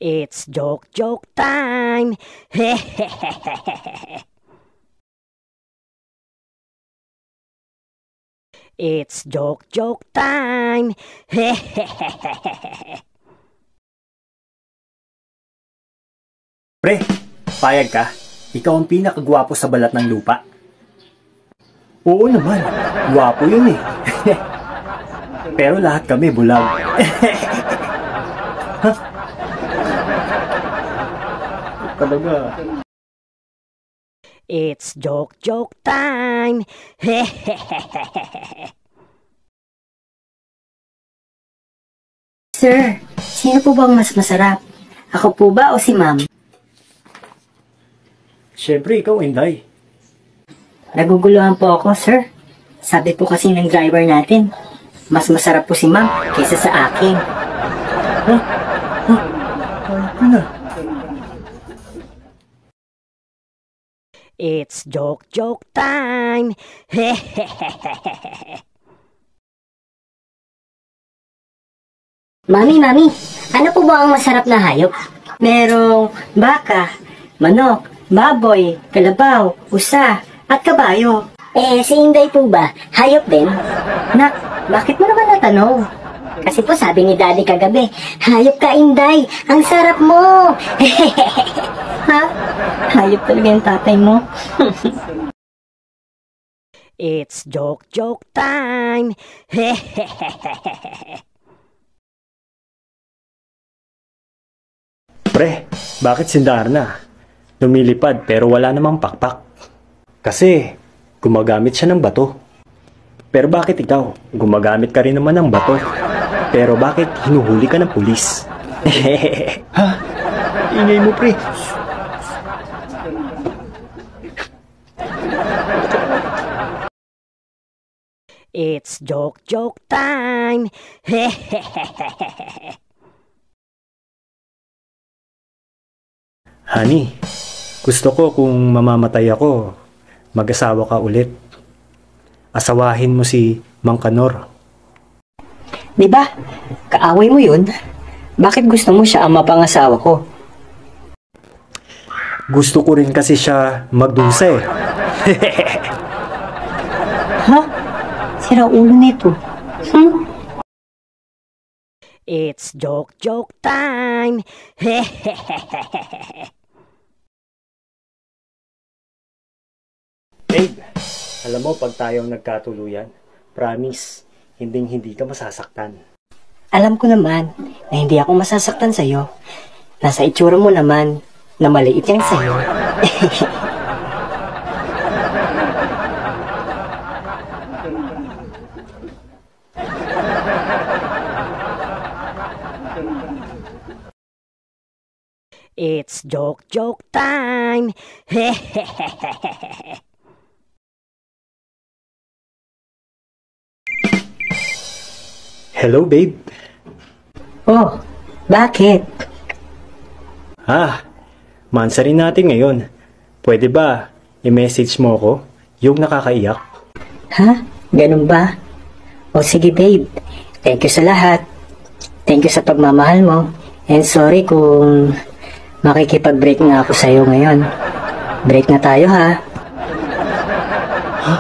It's joke time. It's joke time. Pre, payag ka? Ikaw ang pinakagwapo sa balat ng lupa. Oo naman, gwapo yun eh. Pero lahat kami bulag. Talaga. It's joke time. Sir, sino po bang mas masarap? Ako po ba o si ma'am? Siyempre, ikaw, Inday. Naguguluhan po ako, sir. Sabi po kasi ng driver natin, mas masarap po si ma'am kaysa sa akin. Ay, na. It's joke time. Mami, ano po ba ang masarap na hayop? Merong baka, manok, baboy, kalabaw, usa, at kabayo. Si Inday po ba? Hayop din? Nak, bakit mo naman natanong? Kasi po sabi ni Daddy kagabi, hayop ka Inday, ang sarap mo! Ha? Hayop talaga yung tatay mo? It's joke time. Pre, bakit si Darna? Lumilipad pero wala namang pakpak. Kasi, gumagamit siya ng bato. Pero bakit ikaw? Gumagamit ka rin naman ng bato. Pero bakit hinuhuli ka ng pulis? Ha? Ingay mo, pre. It's joke time. Honey, gusto ko kung mamamatay ako, mag-asawa ka ulit. Asawahin mo si Mang Kanor. Diba? Kaaway mo yun? Bakit gusto mo siya ang mapangasawa ko? Gusto ko rin kasi siya magdusa eh. Ha? Sira ulo nito. It's joke time. Babe, alam mo pag tayong nagkatuluyan, promise, hindi ka masasaktan. Alam ko naman na hindi ako masasaktan sa'yo. Nasa itsura mo naman na maliit yan sa'yo. It's joke time. Hello, babe. Oh, bakit? Mansarin natin ngayon. Pwede ba i-message mo ako yung nakakaiyak? Ha? Ganun ba? O sige babe, thank you sa lahat. Thank you sa pagmamahal mo. And sorry kung makikipag-break na ako sa'yo ngayon. Break na tayo ha. Ha?